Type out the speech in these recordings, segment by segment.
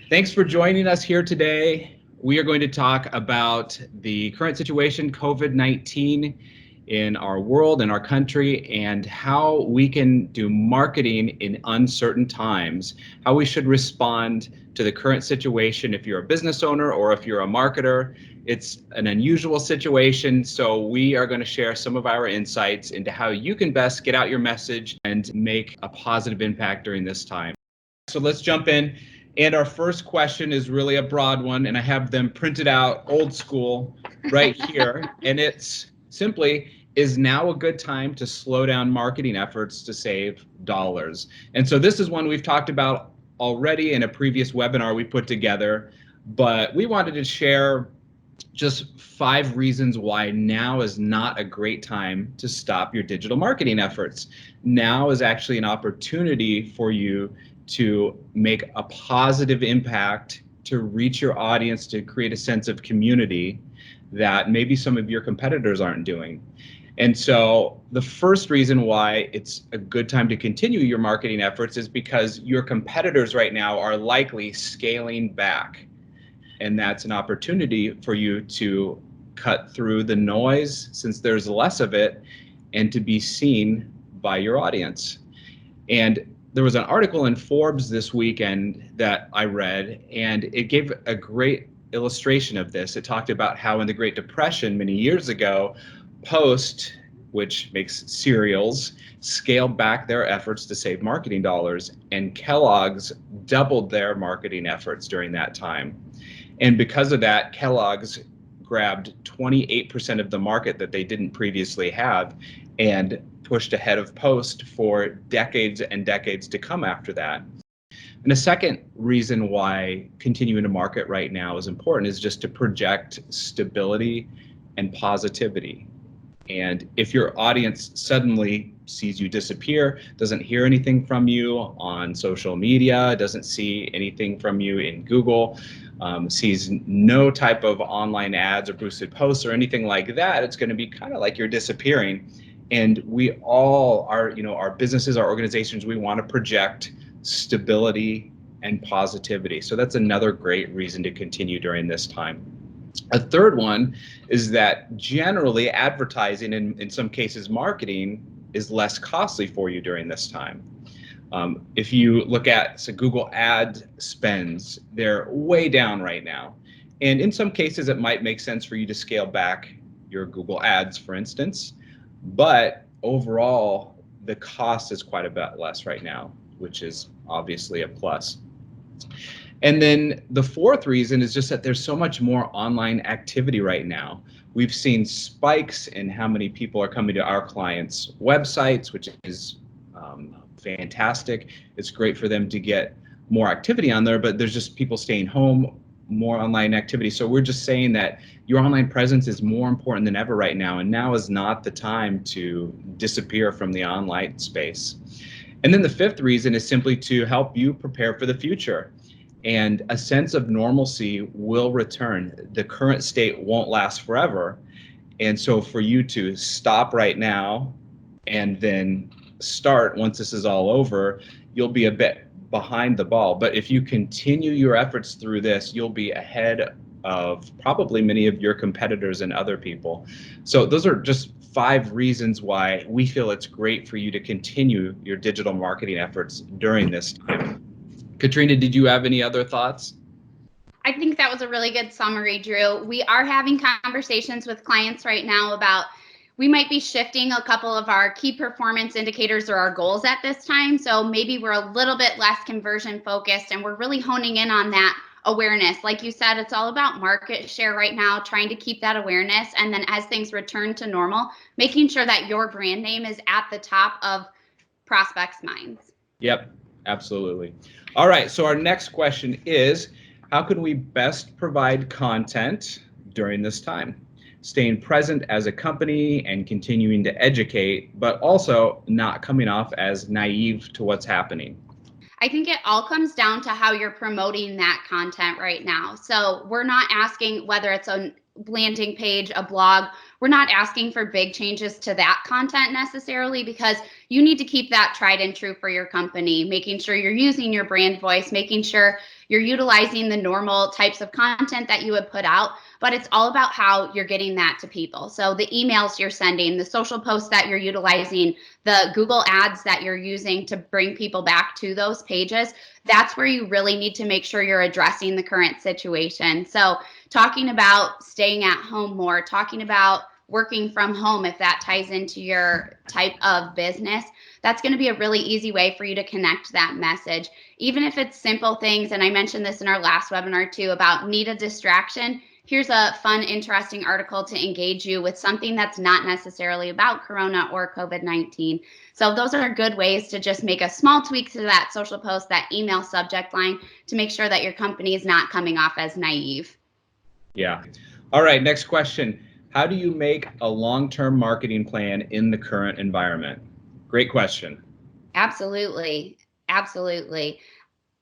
Thanks for joining us here today. We are going to talk about the current situation, COVID-19, in our world, in our country, and how we can do marketing in uncertain times, how we should respond to the current situation if you're a business owner or if you're a marketer. It's an unusual situation, so we are going to share some of our insights into how you can best get out your message and make a positive impact during this time. So let's jump in. And our first question is really a broad one, and I have them printed out old school right here. And it's simply, is now a good time to slow down marketing efforts to save dollars? And so this is one we've talked about already in a previous webinar we put together, but we wanted to share just 5 reasons why now is not a great time to stop your digital marketing efforts. Now is actually an opportunity for you to make a positive impact, to reach your audience, to create a sense of community that maybe some of your competitors aren't doing. And so the first reason why it's a good time to continue your marketing efforts is because your competitors right now are likely scaling back. And that's an opportunity for you to cut through the noise, since there's less of it, and to be seen by your audience. And there was an article in Forbes this weekend that I read, and it gave a great illustration of this. It talked about how in the Great Depression many years ago, Post, which makes cereals, scaled back their efforts to save marketing dollars, and Kellogg's doubled their marketing efforts during that time. And because of that, Kellogg's grabbed 28% of the market that they didn't previously have and pushed ahead of Post for decades and decades to come after that. And the second reason why continuing to market right now is important is just to project stability and positivity. And if your audience suddenly sees you disappear, doesn't hear anything from you on social media, doesn't see anything from you in Google, sees no type of online ads or boosted posts or anything like that, it's going to be kind of like you're disappearing. And we all are, our businesses, our organizations, we want to project stability and positivity. So that's another great reason to continue during this time. A third one is that generally advertising, and in some cases marketing, is less costly for you during this time. If you look at Google ad spends, they're way down right now. And in some cases, it might make sense for you to scale back your Google ads, for instance. But overall, the cost is quite a bit less right now, which is obviously a plus. And then the fourth reason is just that there's so much more online activity right now. We've seen spikes in how many people are coming to our clients' websites, which is fantastic. It's great for them to get more activity on there, but there's just people staying home, more online activity. So we're just saying that your online presence is more important than ever right now, and now is not the time to disappear from the online space. And then the fifth reason is simply to help you prepare for the future. And a sense of normalcy will return. The current state won't last forever. And so for you to stop right now and then start once this is all over, you'll be a bit behind the ball. But if you continue your efforts through this, you'll be ahead of probably many of your competitors and other people. So those are just 5 reasons why we feel it's great for you to continue your digital marketing efforts during this time. Katrina, did you have any other thoughts? I think that was a really good summary, Drew. We are having conversations with clients right now about we might be shifting a couple of our key performance indicators or our goals at this time. So maybe we're a little bit less conversion focused, and we're really honing in on that awareness. Like you said, it's all about market share right now, trying to keep that awareness. And then as things return to normal, making sure that your brand name is at the top of prospects' minds. Yep, absolutely. All right, so our next question is, how can we best provide content during this time? Staying present as a company and continuing to educate, but also not coming off as naive to what's happening. I think it all comes down to how you're promoting that content right now. So we're not asking whether it's landing page, a blog. We're not asking for big changes to that content necessarily, because you need to keep that tried and true for your company, making sure you're using your brand voice, making sure you're utilizing the normal types of content that you would put out. But it's all about how you're getting that to people. So the emails you're sending, the social posts that you're utilizing, the Google ads that you're using to bring people back to those pages, that's where you really need to make sure you're addressing the current situation. So talking about staying at home more, talking about working from home, if that ties into your type of business, that's going to be a really easy way for you to connect that message. Even if it's simple things, and I mentioned this in our last webinar too, about need a distraction. Here's a fun, interesting article to engage you with something that's not necessarily about Corona or COVID-19. So those are good ways to just make a small tweak to that social post, that email subject line, to make sure that your company is not coming off as naive. Yeah. All right, next question. How do you make a long-term marketing plan in the current environment? Great question. Absolutely. Absolutely.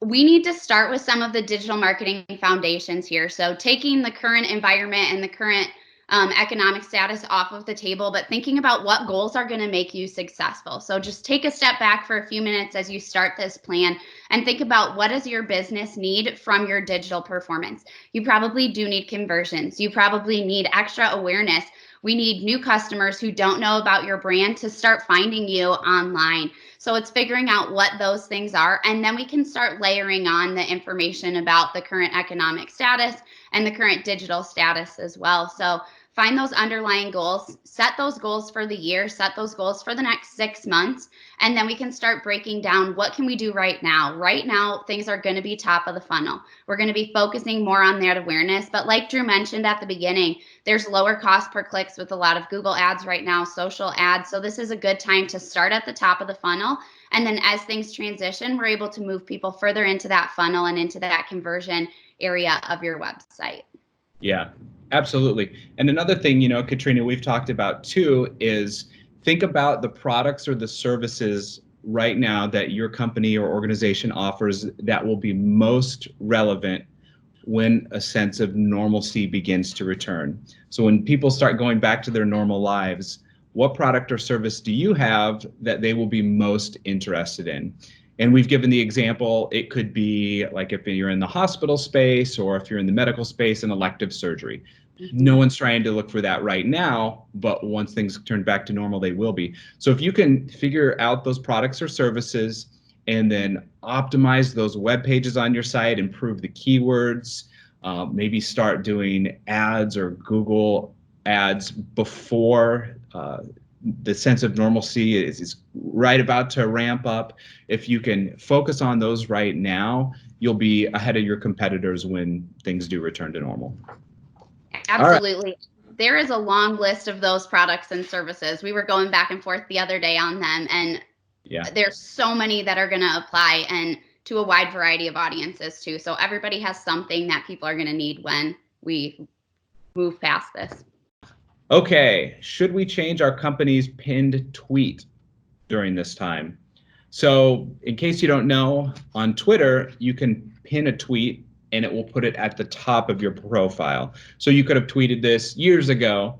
We need to start with some of the digital marketing foundations here. So taking the current environment and the current economic status off of the table, but thinking about what goals are going to make you successful. So just take a step back for a few minutes as you start this plan and think about, what does your business need from your digital performance? You probably do need conversions. You probably need extra awareness. We need new customers who don't know about your brand to start finding you online. So it's figuring out what those things are, and then we can start layering on the information about the current economic status and the current digital status as well. So find those underlying goals, set those goals for the year, set those goals for the next 6 months, and then we can start breaking down, what can we do right now? Right now, things are going to be top of the funnel. We're going to be focusing more on that awareness. But like Drew mentioned at the beginning, there's lower cost per clicks with a lot of Google ads right now, social ads. So this is a good time to start at the top of the funnel. And then as things transition, we're able to move people further into that funnel and into that conversion area of your website. Yeah, absolutely. And another thing, Katrina, we've talked about too, is think about the products or the services right now that your company or organization offers that will be most relevant when a sense of normalcy begins to return. So when people start going back to their normal lives, what product or service do you have that they will be most interested in? And we've given the example, it could be like if you're in the hospital space or if you're in the medical space, an elective surgery. No one's trying to look for that right now, but once things turn back to normal, they will be. So if you can figure out those products or services and then optimize those web pages on your site, improve the keywords, maybe start doing ads or Google ads before the sense of normalcy is right about to ramp up. If you can focus on those right now, you'll be ahead of your competitors when things do return to normal. Absolutely. Right. There is a long list of those products and services. We were going back and forth the other day on them, and there's so many that are going to apply, and to a wide variety of audiences too. So everybody has something that people are going to need when we move past this. Okay, should we change our company's pinned tweet during this time? So in case you don't know, on Twitter, you can pin a tweet and it will put it at the top of your profile. So you could have tweeted this years ago,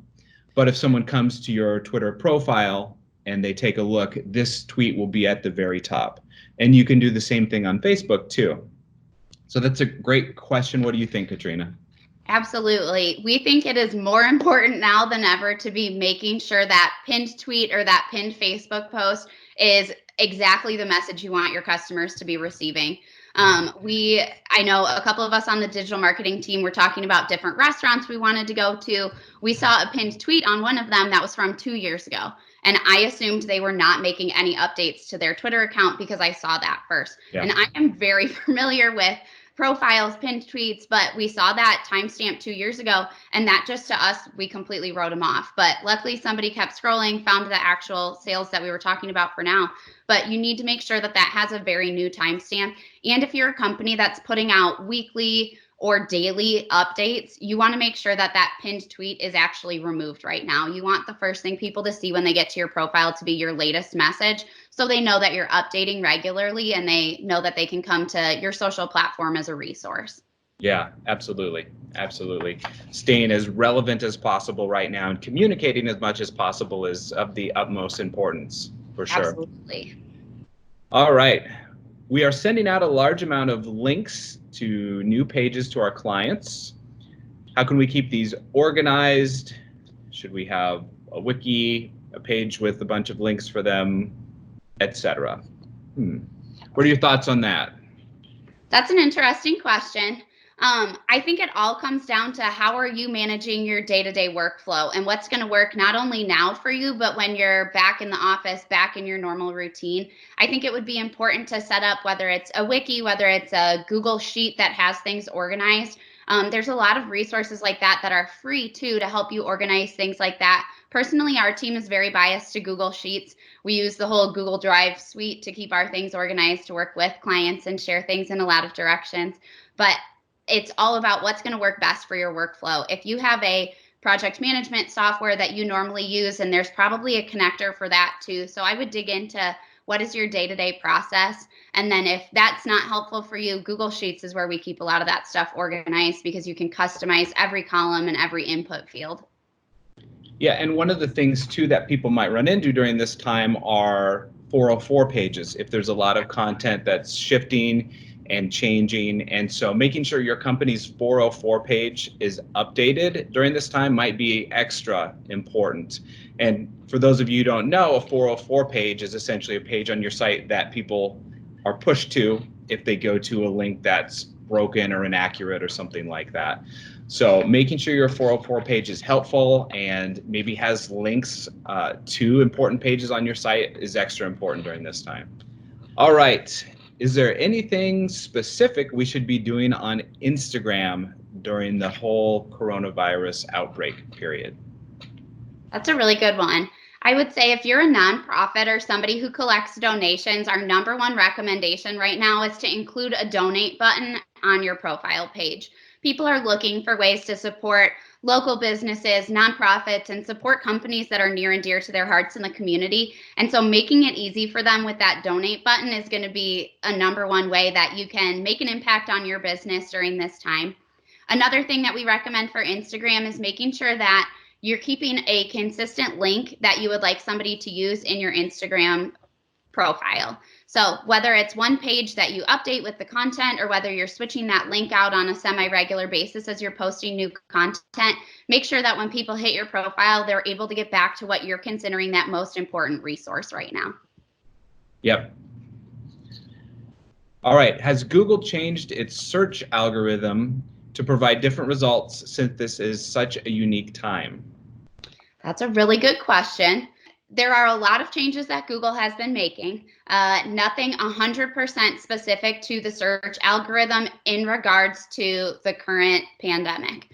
but if someone comes to your Twitter profile and they take a look, this tweet will be at the very top. And you can do the same thing on Facebook too. So that's a great question. What do you think, Katrina? Absolutely. We think it is more important now than ever to be making sure that pinned tweet or that pinned Facebook post is exactly the message you want your customers to be receiving. I know a couple of us on the digital marketing team were talking about different restaurants we wanted to go to. We saw a pinned tweet on one of them that was from 2 years ago. And I assumed they were not making any updates to their Twitter account because I saw that first. Yeah. And I am very familiar with profiles, pinned tweets, but we saw that timestamp 2 years ago, and that just to us, we completely wrote them off. But luckily somebody kept scrolling, found the actual sales that we were talking about for now. But you need to make sure that that has a very new timestamp. And if you're a company that's putting out weekly or daily updates, you want to make sure that that pinned tweet is actually removed right now. You want the first thing people to see when they get to your profile to be your latest message, so they know that you're updating regularly and they know that they can come to your social platform as a resource. Yeah, absolutely. Absolutely. Staying as relevant as possible right now and communicating as much as possible is of the utmost importance, for sure. Absolutely. All right. We are sending out a large amount of links to new pages to our clients. How can we keep these organized? Should we have a wiki, a page with a bunch of links for them, etc.? What are your thoughts on that? That's an interesting question. I think it all comes down to how are you managing your day-to-day workflow and what's going to work not only now for you, but when you're back in the office, back in your normal routine. I think it would be important to set up whether it's a wiki, whether it's a Google Sheet that has things organized. There's a lot of resources like that that are free too to help you organize things like that. Personally, our team is very biased to Google Sheets. We use the whole Google Drive suite to keep our things organized, to work with clients and share things in a lot of directions. But it's all about what's going to work best for your workflow. If you have a project management software that you normally use, and there's probably a connector for that too. So I would dig into what is your day-to-day process. And then if that's not helpful for you, Google Sheets is where we keep a lot of that stuff organized because you can customize every column and every input field. Yeah, and one of the things too that people might run into during this time are 404 pages if there's a lot of content that's shifting and changing. And so making sure your company's 404 page is updated during this time might be extra important. And for those of you who don't know, a 404 page is essentially a page on your site that people are pushed to if they go to a link that's broken or inaccurate or something like that. So making sure your 404 page is helpful and maybe has links to important pages on your site is extra important during this time. All right. Is there anything specific we should be doing on Instagram during the whole coronavirus outbreak period? That's a really good one. I would say if you're a nonprofit or somebody who collects donations, our number one recommendation right now is to include a donate button on your profile page. People are looking for ways to support local businesses, nonprofits, and support companies that are near and dear to their hearts in the community. And so making it easy for them with that donate button is going to be a number one way that you can make an impact on your business during this time. Another thing that we recommend for Instagram is making sure that you're keeping a consistent link that you would like somebody to use in your Instagram profile. So whether it's one page that you update with the content or whether you're switching that link out on a semi-regular basis as you're posting new content, make sure that when people hit your profile, they're able to get back to what you're considering that most important resource right now. Yep. All right. Has Google changed its search algorithm to provide different results since this is such a unique time? That's a really good question. There are a lot of changes that Google has been making. Nothing 100% specific to the search algorithm in regards to the current pandemic.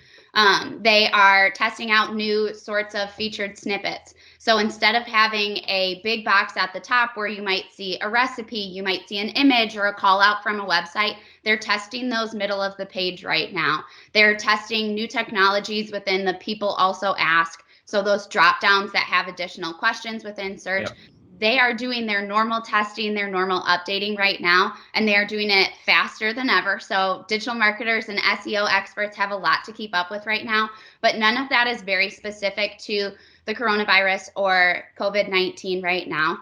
They are testing out new sorts of featured snippets. So instead of having a big box at the top where you might see a recipe, you might see an image or a call out from a website, they're testing those middle of the page right now. They're testing new technologies within the people also ask. So those drop downs that have additional questions within search, Yep. they are doing their normal testing, their normal updating right now, and they are doing it faster than ever. So digital marketers and SEO experts have a lot to keep up with right now, but none of that is very specific to the coronavirus or COVID-19 right now.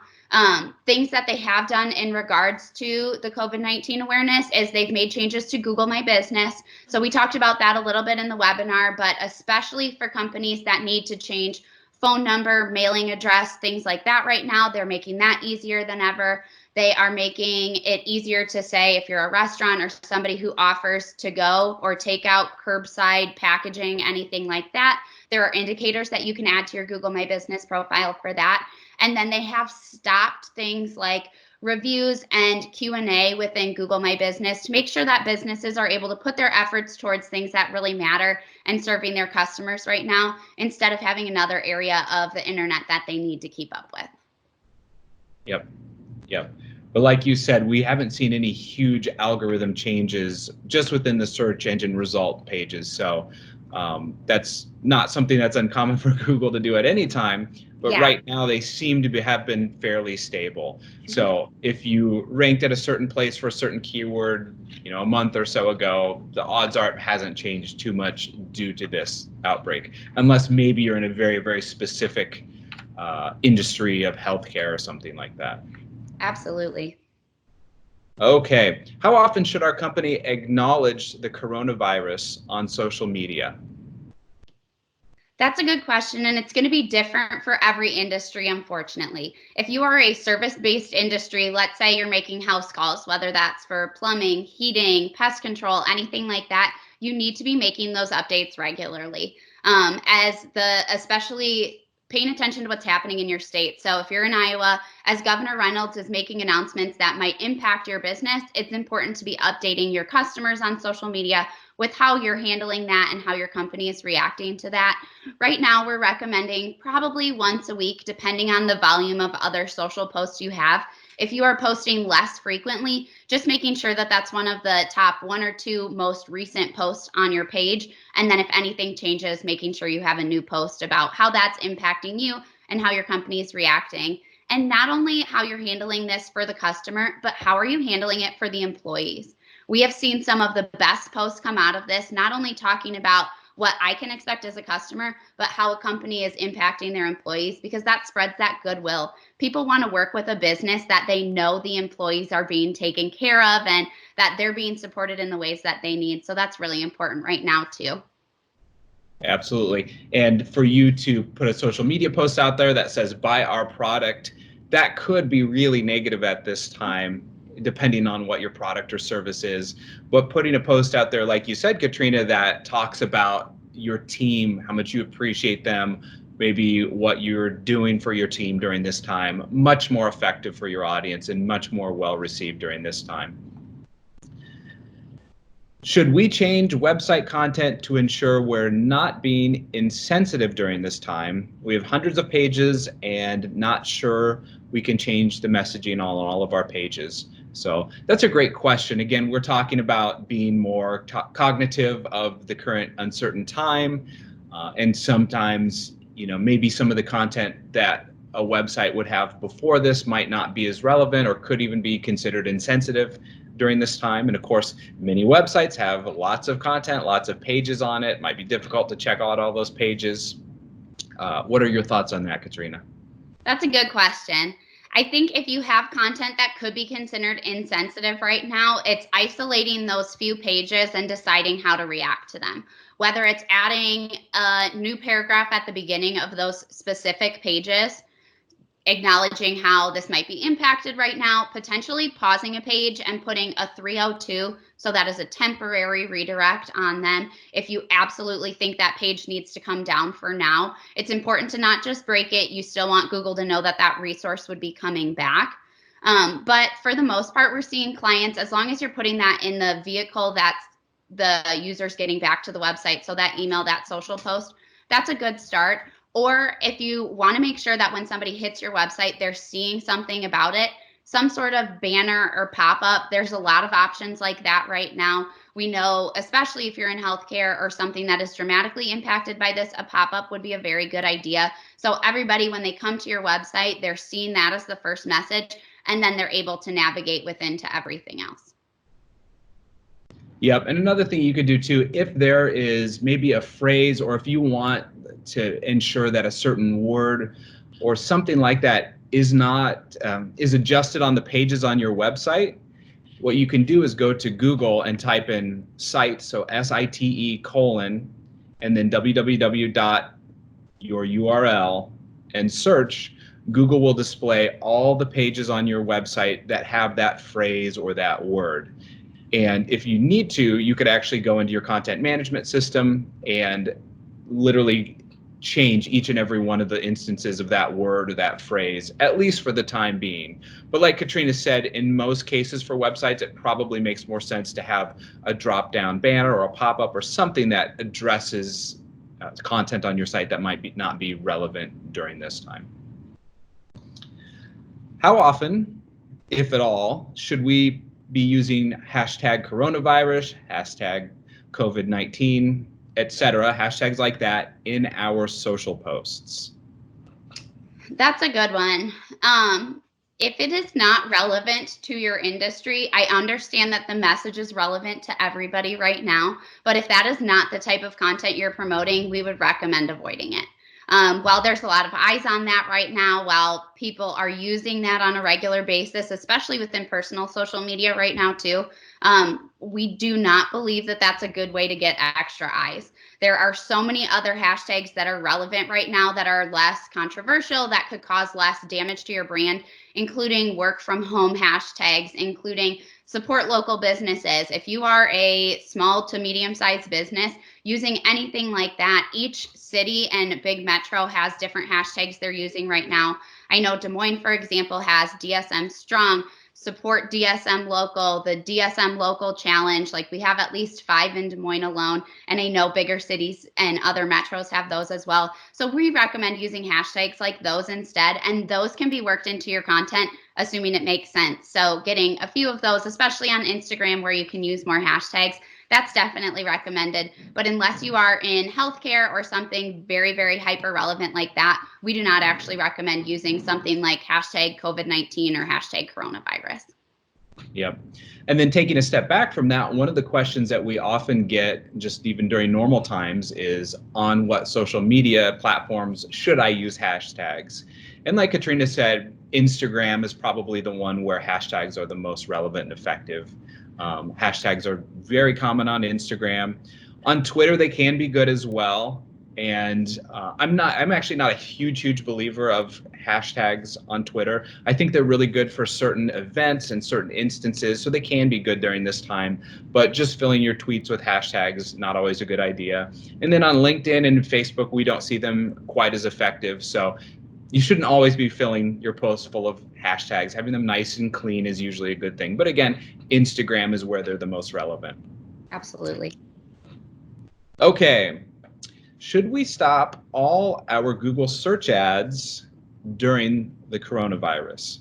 Things that they have done in regards to the COVID-19 awareness is they've made changes to Google My Business. So we talked about that a little bit in the webinar, but especially for companies that need to change phone number, mailing address, things like that right now, they're making that easier than ever. They are making it easier to say if you're a restaurant or somebody who offers to go or takeout, curbside packaging, anything like that. There are indicators that you can add to your Google My Business profile for that. And then they have stopped things like reviews and Q&A within Google My Business to make sure that businesses are able to put their efforts towards things that really matter and serving their customers right now instead of having another area of the internet that they need to keep up with. Yep. Yep. But like you said, we haven't seen any huge algorithm changes just within the search engine result pages. So that's not something that's uncommon for Google to do at any time. but Yeah. right now they seem to have been fairly stable. So if you ranked at a certain place for a certain keyword, a month or so ago, the odds are it hasn't changed too much due to this outbreak, unless maybe you're in a very, very specific industry of healthcare or something like that. Absolutely. Okay. How often should our company acknowledge the coronavirus on social media? That's a good question, and it's going to be different for every industry, unfortunately. If you are a service based industry, let's say you're making house calls, whether that's for plumbing, heating, pest control, anything like that, you need to be making those updates regularly. Especially paying attention to what's happening in your state. So if you're in Iowa, as Governor Reynolds is making announcements that might impact your business, it's important to be updating your customers on social media with how you're handling that and how your company is reacting to that. Right now, we're recommending probably once a week, depending on the volume of other social posts you have. If you are posting less frequently, just making sure that that's one of the top 1 or 2 most recent posts on your page. And then if anything changes, making sure you have a new post about how that's impacting you and how your company is reacting. And not only how you're handling this for the customer, but how are you handling it for the employees? We have seen some of the best posts come out of this, not only talking about what I can expect as a customer, but how a company is impacting their employees, because that spreads that goodwill. People want to work with a business that they know the employees are being taken care of and that they're being supported in the ways that they need. So that's really important right now, too. Absolutely. And for you to put a social media post out there that says buy our product, that could be really negative at this time, depending on what your product or service is. But putting a post out there, like you said, Katrina, that talks about your team, how much you appreciate them, maybe what you're doing for your team during this time, much more effective for your audience and much more well received during this time. Should we change website content to ensure we're not being insensitive during this time? We have hundreds of pages and not sure we can change the messaging on all of our pages. So that's a great question. Again, we're talking about being more cognitive of the current uncertain time. And sometimes, maybe some of the content that a website would have before this might not be as relevant or could even be considered insensitive during this time. And of course, many websites have lots of content, lots of pages on it. It might be difficult to check out all those pages. What are your thoughts on that, Katrina? That's a good question. I think if you have content that could be considered insensitive right now, it's isolating those few pages and deciding how to react to them. Whether it's adding a new paragraph at the beginning of those specific pages, acknowledging how this might be impacted right now, potentially pausing a page and putting a 302, so that is a temporary redirect on them. If you absolutely think that page needs to come down for now, it's important to not just break it. You still want Google to know that that resource would be coming back. But for the most part, we're seeing clients, as long as you're putting that in the vehicle that's the user's getting back to the website, so that email, that social post, that's a good start. Or if you want to make sure that when somebody hits your website, they're seeing something about it, some sort of banner or pop-up. There's a lot of options like that right now. We know, especially if you're in healthcare or something that is dramatically impacted by this, a pop-up would be a very good idea. So everybody, when they come to your website, they're seeing that as the first message, and then they're able to navigate within to everything else. Yep. And another thing you could do too, if there is maybe a phrase, or if you want to ensure that a certain word or something like that is not is adjusted on the pages on your website, what you can do is go to Google and type in site, so SITE : and then www. your URL and search. Google will display all the pages on your website that have that phrase or that word. And if you need to, you could actually go into your content management system and literally change each and every one of the instances of that word or that phrase, at least for the time being. But like Katrina said, in most cases for websites, it probably makes more sense to have a drop-down banner or a pop-up or something that addresses content on your site that might not be relevant during this time. How often, if at all, should we be using hashtag coronavirus, hashtag COVID-19, etc., hashtags like that in our social posts? That's a good one. If it is not relevant to your industry, I understand that the message is relevant to everybody right now. But if that is not the type of content you're promoting, we would recommend avoiding it. While there's a lot of eyes on that right now, while people are using that on a regular basis, especially within personal social media right now, too, we do not believe that that's a good way to get extra eyes. There are so many other hashtags that are relevant right now that are less controversial, that could cause less damage to your brand, including work from home hashtags, including support local businesses. If you are a small to medium sized business, using anything like that, each city and big metro has different hashtags they're using right now. I know Des Moines, for example, has DSM Strong, support DSM Local, the DSM Local Challenge. Like we have at least 5 in Des Moines alone. And I know bigger cities and other metros have those as well. So we recommend using hashtags like those instead. And those can be worked into your content, assuming it makes sense. So getting a few of those, especially on Instagram where you can use more hashtags, that's definitely recommended. But unless you are in healthcare or something very, very hyper relevant like that, we do not actually recommend using something like hashtag COVID-19 or hashtag coronavirus. Yep. And then taking a step back from that, one of the questions that we often get just even during normal times is on what social media platforms should I use hashtags? And like Katrina said, Instagram is probably the one where hashtags are the most relevant and effective. Hashtags are very common on Instagram. On Twitter, they can be good as well. And I'm actually not a huge believer of hashtags on Twitter. I think they're really good for certain events and certain instances, so they can be good during this time. But just filling your tweets with hashtags is not always a good idea. And then on LinkedIn and Facebook, we don't see them quite as effective. So you shouldn't always be filling your posts full of hashtags. Having them nice and clean is usually a good thing. But again, Instagram is where they're the most relevant. Absolutely. Okay. Should we stop all our Google search ads during the coronavirus?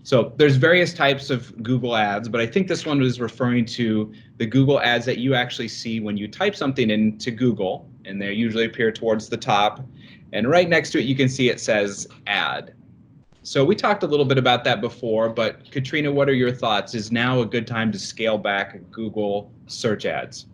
So there's various types of Google ads, but I think this one was referring to the Google ads that you actually see when you type something into Google, and they usually appear towards the top. And right next to it, you can see it says ad. So we talked a little bit about that before, but Katrina, what are your thoughts? Is now a good time to scale back Google search ads?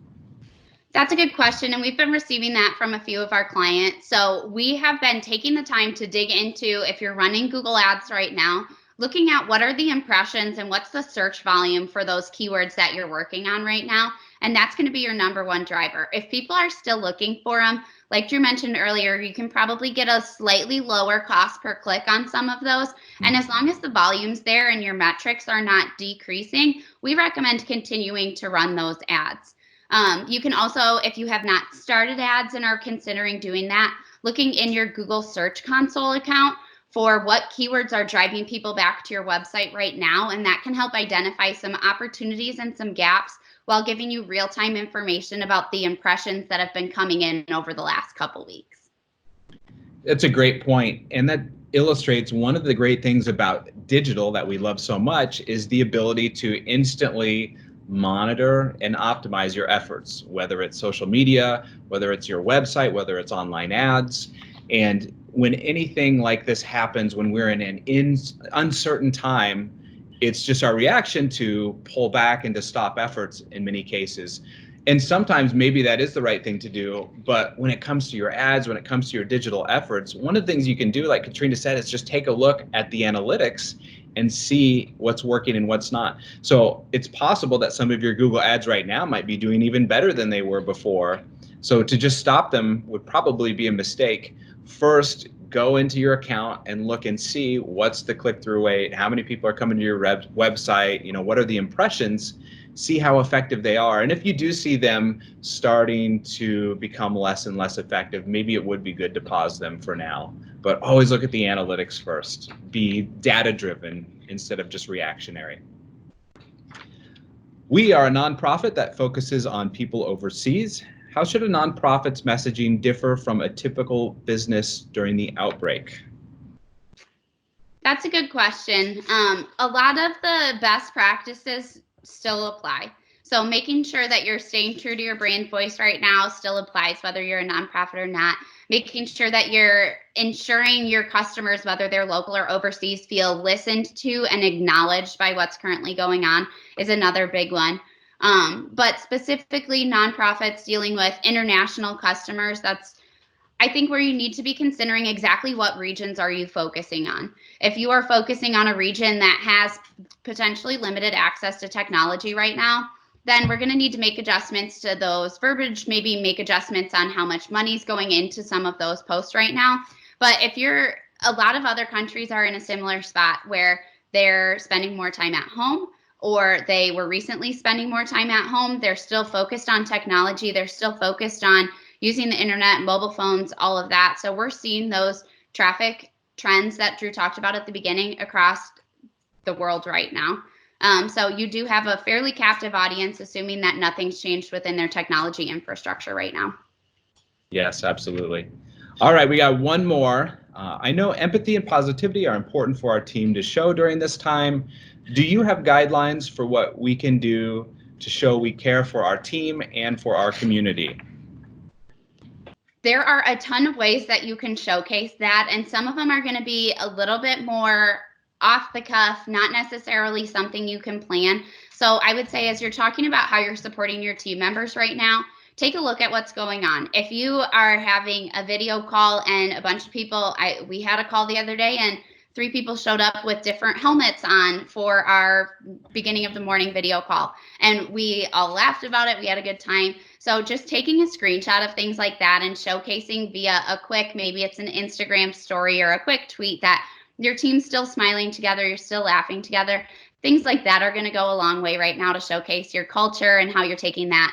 That's a good question. And we've been receiving that from a few of our clients. So we have been taking the time to dig into, if you're running Google Ads right now, looking at what are the impressions and what's the search volume for those keywords that you're working on right now. And that's going to be your number one driver. If people are still looking for them, like Drew mentioned earlier, you can probably get a slightly lower cost per click on some of those. And as long as the volume's there and your metrics are not decreasing, we recommend continuing to run those ads. You can also, if you have not started ads and are considering doing that, looking in your Google Search Console account for what keywords are driving people back to your website right now. And that can help identify some opportunities and some gaps while giving you real-time information about the impressions that have been coming in over the last couple weeks. That's a great point. And that illustrates one of the great things about digital that we love so much is the ability to instantly monitor and optimize your efforts, whether it's social media, whether it's your website, whether it's online ads. And when anything like this happens, when we're in an uncertain time, it's just our reaction to pull back and to stop efforts in many cases. And sometimes maybe that is the right thing to do. But when it comes to your ads, when it comes to your digital efforts, one of the things you can do, like Katrina said, is just take a look at the analytics and see what's working and what's not. So it's possible that some of your Google ads right now might be doing even better than they were before. So to just stop them would probably be a mistake. First, go into your account and look and see what's the click-through rate, how many people are coming to your website, what are the impressions, see how effective they are. And if you do see them starting to become less and less effective, maybe it would be good to pause them for now. But always look at the analytics first. Be data-driven instead of just reactionary. We are a nonprofit that focuses on people overseas. How should a nonprofit's messaging differ from a typical business during the outbreak? That's a good question. A lot of the best practices still apply. So making sure that you're staying true to your brand voice right now still applies whether you're a nonprofit or not. Making sure that you're ensuring your customers, whether they're local or overseas, feel listened to and acknowledged by what's currently going on is another big one. But specifically nonprofits dealing with international customers, that's I think where you need to be considering exactly what regions are you focusing on. If you are focusing on a region that has potentially limited access to technology right now, then we're going to need to make adjustments to those verbiage, maybe make adjustments on how much money is going into some of those posts right now. But if you're, a lot of other countries are in a similar spot where they're spending more time at home, or they were recently spending more time at home. They're still focused on technology. They're still focused on using the internet, mobile phones, all of that. So we're seeing those traffic trends that Drew talked about at the beginning across the world right now. So you do have a fairly captive audience, assuming that nothing's changed within their technology infrastructure right now. Yes, absolutely. All right, we got one more. I know empathy and positivity are important for our team to show during this time. Do you have guidelines for what we can do to show we care for our team and for our community? There are a ton of ways that you can showcase that, and some of them are going to be a little bit more off the cuff, not necessarily something you can plan. So I would say, as you're talking about how you're supporting your team members right now, take a look at what's going on. If you are having a video call and a bunch of people, we had a call the other day and 3 people showed up with different helmets on for our beginning of the morning video call. And we all laughed about it. We had a good time. So just taking a screenshot of things like that and showcasing via a quick, maybe it's an Instagram story or a quick tweet that your team's still smiling together, you're still laughing together. Things like that are going to go a long way right now to showcase your culture and how you're taking that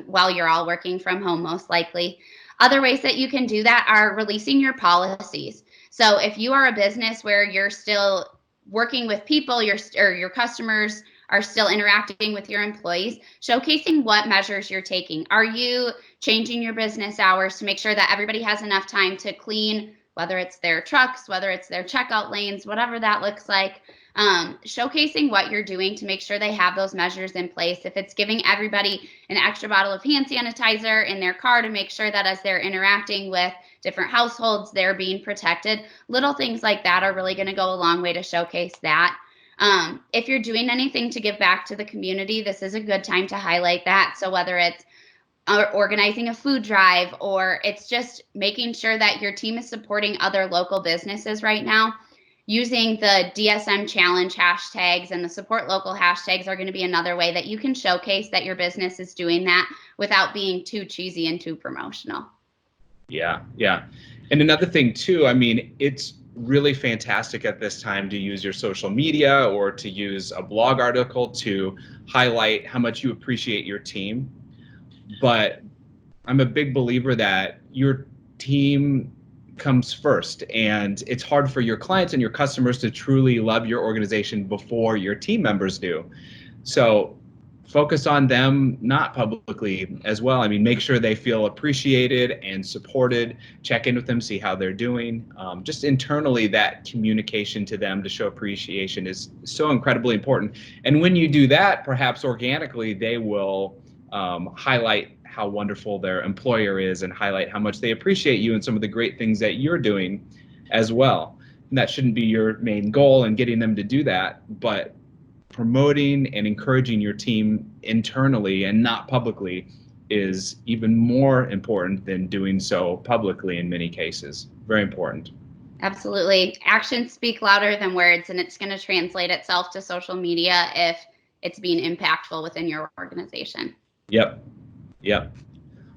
while you're all working from home, most likely. Other ways that you can do that are releasing your policies. So if you are a business where you're still working with people, or your customers are still interacting with your employees, showcasing what measures you're taking. Are you changing your business hours to make sure that everybody has enough time to clean, whether it's their trucks, whether it's their checkout lanes, whatever that looks like? Showcasing what you're doing to make sure they have those measures in place. If it's giving everybody an extra bottle of hand sanitizer in their car to make sure that as they're interacting with different households, they're being protected. Little things like that are really going to go a long way to showcase that. If you're doing anything to give back to the community, this is a good time to highlight that. So whether it's organizing a food drive, or it's just making sure that your team is supporting other local businesses right now, using the DSM challenge hashtags and the support local hashtags are going to be another way that you can showcase that your business is doing that without being too cheesy and too promotional. Yeah. And another thing too, I mean, it's really fantastic at this time to use your social media or to use a blog article to highlight how much you appreciate your team. But I'm a big believer that your team comes first, and it's hard for your clients and your customers to truly love your organization before your team members do. So focus on them, not publicly as well. I mean, make sure they feel appreciated and supported. Check in with them, see how they're doing. Just internally, that communication to them to show appreciation is so incredibly important. And when you do that, perhaps organically, they will highlight how wonderful their employer is and highlight how much they appreciate you and some of the great things that you're doing as well. And that shouldn't be your main goal in getting them to do that, but promoting and encouraging your team internally and not publicly is even more important than doing so publicly in many cases. Very important. Absolutely. Actions speak louder than words, and it's going to translate itself to social media if it's being impactful within your organization. Yep.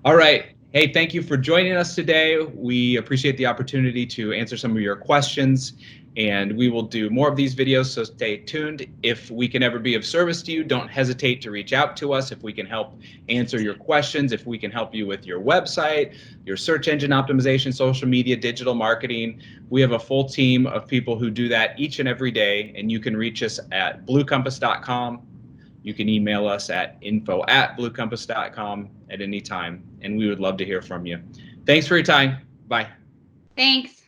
All right. Hey, thank you for joining us today. We appreciate the opportunity to answer some of your questions, and we will do more of these videos, so stay tuned. If we can ever be of service to you, don't hesitate to reach out to us if we can help answer your questions, if we can help you with your website, your search engine optimization, social media, digital marketing. We have a full team of people who do that each and every day, and you can reach us at bluecompass.com. You can email us at info@bluecompass.com at any time, and we would love to hear from you. Thanks for your time. Bye. Thanks.